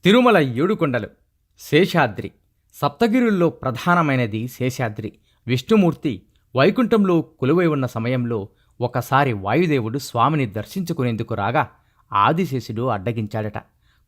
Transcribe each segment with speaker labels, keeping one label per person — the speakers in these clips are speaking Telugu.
Speaker 1: తిరుమల ఏడుకొండలు, శేషాద్రి. సప్తగిరుల్లో ప్రధానమైనది శేషాద్రి. విష్ణుమూర్తి వైకుంఠంలో కొలువై ఉన్న సమయంలో ఒకసారి వాయుదేవుడు స్వామిని దర్శించుకునేందుకు రాగా ఆదిశేషుడు అడ్డగించాడట.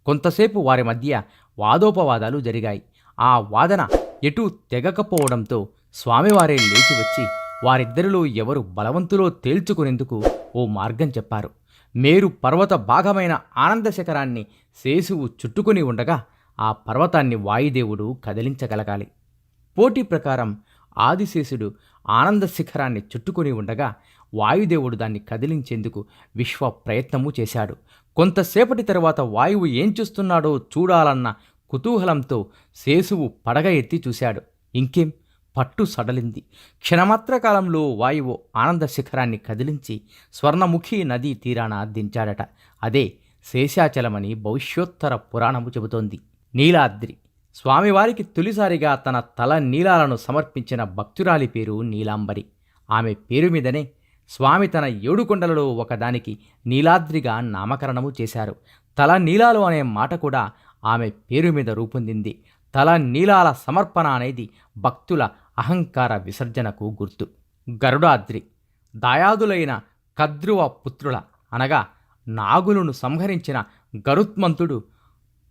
Speaker 1: కొంతసేపు వారి మధ్య వాదోపవాదాలు జరిగాయి. ఆ వాదన ఎటూ తెగకపోవడంతో స్వామివారే లేచి వచ్చి వారిద్దరిలో ఎవరు బలవంతులో తేల్చుకునేందుకు ఓ మార్గం చెప్పారు. మేరు పర్వత భాగమైన ఆనంద శిఖరాన్ని శేషువు చుట్టుకుని ఉండగా ఆ పర్వతాన్ని వాయుదేవుడు కదిలించగలగాలి. పోటీ ప్రకారం ఆదిశేషుడు ఆనంద శిఖరాన్ని చుట్టుకుని ఉండగా వాయుదేవుడు దాన్ని కదిలించేందుకు విశ్వ ప్రయత్నము చేశాడు. కొంతసేపటి తరువాత వాయువు ఏం చూస్తున్నాడో చూడాలన్న కుతూహలంతో శేషువు పడగ ఎత్తి చూశాడు. ఇంకేం, పట్టు సడలింది. క్షణమాత్ర కాలంలో వాయువు ఆనంద శిఖరాన్ని కదిలించి స్వర్ణముఖి నదీ తీరాన దించాడట. అదే శేషాచలమని భవిష్యోత్తర పురాణము చెబుతోంది. నీలాద్రి. స్వామివారికి తొలిసారిగా తన తల నీలాలను సమర్పించిన భక్తురాలి పేరు నీలాంబరి. ఆమె పేరు మీదనే స్వామి తన ఏడుకొండలలో ఒకదానికి నీలాద్రిగా నామకరణము చేశారు. తల నీలాలు అనే మాట కూడా ఆమె పేరు మీద రూపొందింది. తల నీలాల సమర్పణ అనేది భక్తుల అహంకార విసర్జనకు గుర్తు. గరుడాద్రి. దాయాదులైన కద్రువ పుత్రుల అనగా నాగులను సంహరించిన గరుత్మంతుడు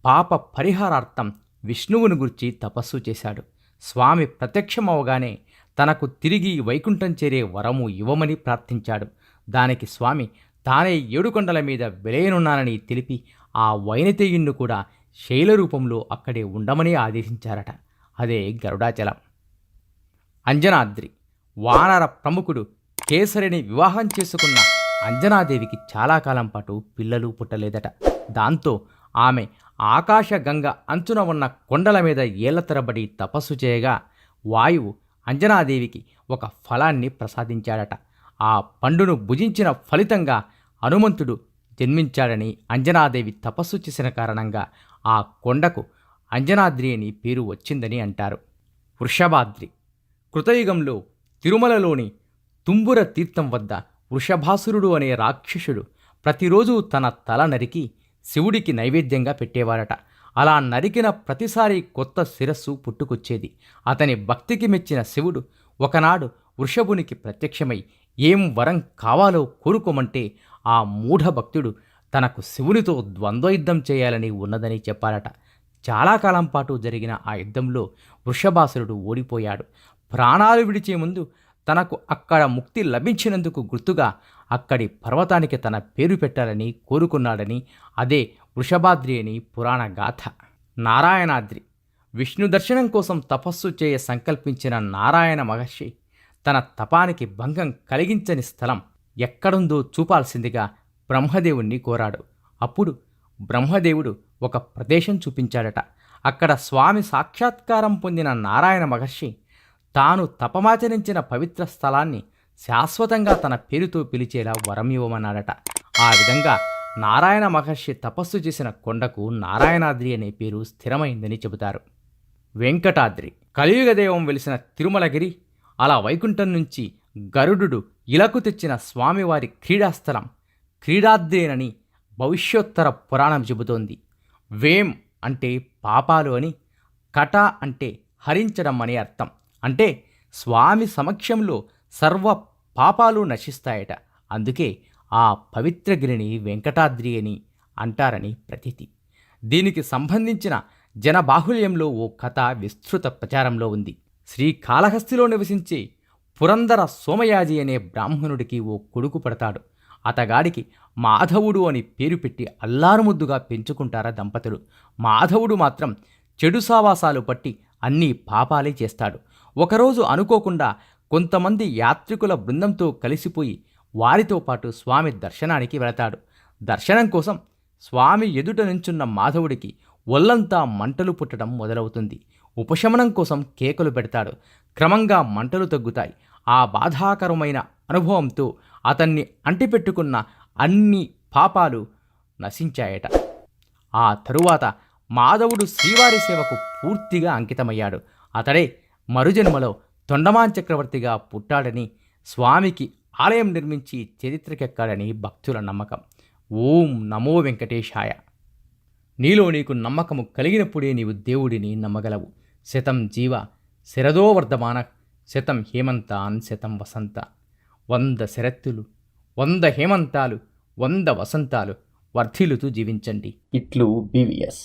Speaker 1: పాప పరిహారార్థం విష్ణువును గురించి తపస్సు చేశాడు. స్వామి ప్రత్యక్షమవగానే తనకు తిరిగి వైకుంఠం చేరే వరము ఇవ్వమని ప్రార్థించాడు. దానికి స్వామి తానే ఏడుకొండల మీద వెలయనున్నానని తెలిపి ఆ వైనతేయుణ్ణి కూడా శైలరూపంలో అక్కడే ఉండమని ఆదేశించారట. అదే గరుడాచలం. అంజనాద్రి. వానర ప్రముఖుడు కేసరిని వివాహం చేసుకున్న అంజనాదేవికి చాలా కాలం పాటు పిల్లలు పుట్టలేదట. దాంతో ఆమె ఆకాశగంగ అంచున ఉన్న కొండల మీద ఏళ్ల తరబడి తపస్సు చేయగా వాయువు అంజనాదేవికి ఒక ఫలాన్ని ప్రసాదించాడట. ఆ పండును భుజించిన ఫలితంగా హనుమంతుడు జన్మించాడని అంజనాదేవి తపస్సు చేసిన కారణంగా ఆ కొండకు అంజనాద్రి అని పేరు వచ్చిందని అంటారు. వృషభాద్రి. కృతయుగంలో తిరుమలలోని తుంబుర తీర్థం వద్ద వృషభాసురుడు అనే రాక్షసుడు ప్రతిరోజు తన తల నరికి శివుడికి నైవేద్యంగా పెట్టేవారట. అలా నరికిన ప్రతిసారి కొత్త శిరస్సు పుట్టుకొచ్చేది. అతని భక్తికి మెచ్చిన శివుడు ఒకనాడు వృషభునికి ప్రత్యక్షమై ఏం వరం కావాలో కోరుకోమంటే ఆ మూఢభక్తుడు తనకు శివునితో ద్వంద్వయుద్ధం చేయాలని ఉన్నదని చెప్పారట. చాలా కాలం పాటు జరిగిన ఆ యుద్ధంలో వృషభాసురుడు ఓడిపోయాడు. ప్రాణాలు విడిచే ముందు తనకు అక్కడ ముక్తి లభించినందుకు గుర్తుగా అక్కడి పర్వతానికి తన పేరు పెట్టాలని కోరుకున్నాడని అదే వృషభాద్రి అని పురాణ గాథ. నారాయణాద్రి. విష్ణు దర్శనం కోసం తపస్సు చేయ సంకల్పించిన నారాయణ మహర్షి తన తపానికి భంగం కలిగించని స్థలం ఎక్కడుందో చూపాల్సిందిగా బ్రహ్మదేవుణ్ణి కోరాడు. అప్పుడు బ్రహ్మదేవుడు ఒక ప్రదేశం చూపించాడట. అక్కడ స్వామి సాక్షాత్కారం పొందిన నారాయణ మహర్షి తాను తపమాచరించిన పవిత్ర స్థలాన్ని శాశ్వతంగా తన పేరుతో పిలిచేలా వరం ఇవ్వమన్నాడట. ఆ విధంగా నారాయణ మహర్షి తపస్సు చేసిన కొండకు నారాయణాద్రి అనే పేరు స్థిరమైందని చెబుతారు. వెంకటాద్రి. కలియుగదైవం వెలిసిన తిరుమలగిరి, అలా వైకుంఠం నుంచి గరుడు ఇలకు తెచ్చిన స్వామివారి క్రీడాస్థలం క్రీడాద్రేనని భవిష్యోత్తర పురాణం చెబుతోంది. వేం అంటే పాపాలు అని, కట అంటే హరించడం అని అర్థం. అంటే స్వామి సమక్షంలో సర్వ పాపాలు నశిస్తాయట. అందుకే ఆ పవిత్రగిరిని వెంకటాద్రి అని అంటారని ప్రతీతి. దీనికి సంబంధించిన జనబాహుల్యంలో ఓ కథ విస్తృత ప్రచారంలో ఉంది. శ్రీకాళహస్తిలో నివసించే పురందర సోమయాజి అనే బ్రాహ్మణుడికి ఓ కొడుకు పడతాడు. అతగాడికి మాధవుడు అని పేరు పెట్టి అల్లారుముద్దుగా పెంచుకుంటారా దంపతులు. మాధవుడు మాత్రం చెడు సావాసాలు పట్టి అన్నీ పాపాలే చేస్తాడు. ఒకరోజు అనుకోకుండా కొంతమంది యాత్రికుల బృందంతో కలిసిపోయి వారితో పాటు స్వామి దర్శనానికి వెళతాడు. దర్శనం కోసం స్వామి ఎదుట నుంచున్న మాధవుడికి ఒళ్లంతా మంటలు పుట్టడం మొదలవుతుంది. ఉపశమనం కోసం కేకలు పెడతాడు. క్రమంగా మంటలు తగ్గుతాయి. ఆ బాధాకరమైన అనుభవంతో అతన్ని అంటిపెట్టుకున్న అన్ని పాపాలు నశించాయట. ఆ తరువాత మాధవుడు శ్రీవారి సేవకు పూర్తిగా అంకితమయ్యాడు. అతడే మరుజన్మలో తొండమాన్ చక్రవర్తిగా పుట్టాడని, స్వామికి ఆలయం నిర్మించి చరిత్రకెక్కాడని భక్తుల నమ్మకం. ఓం నమో వెంకటేశాయ. నీలో నీకు నమ్మకము కలిగినప్పుడే నీవు దేవుడిని నమ్మగలవు. శతం జీవ శరదో వర్ధమాన శతం హేమంతాన్ శతం వసంత. 100 శరత్తులు, 100 హేమంతాలు, 100 వసంతాలు వర్ధిల్లుతూ జీవించండి.
Speaker 2: ఇట్లు BVS.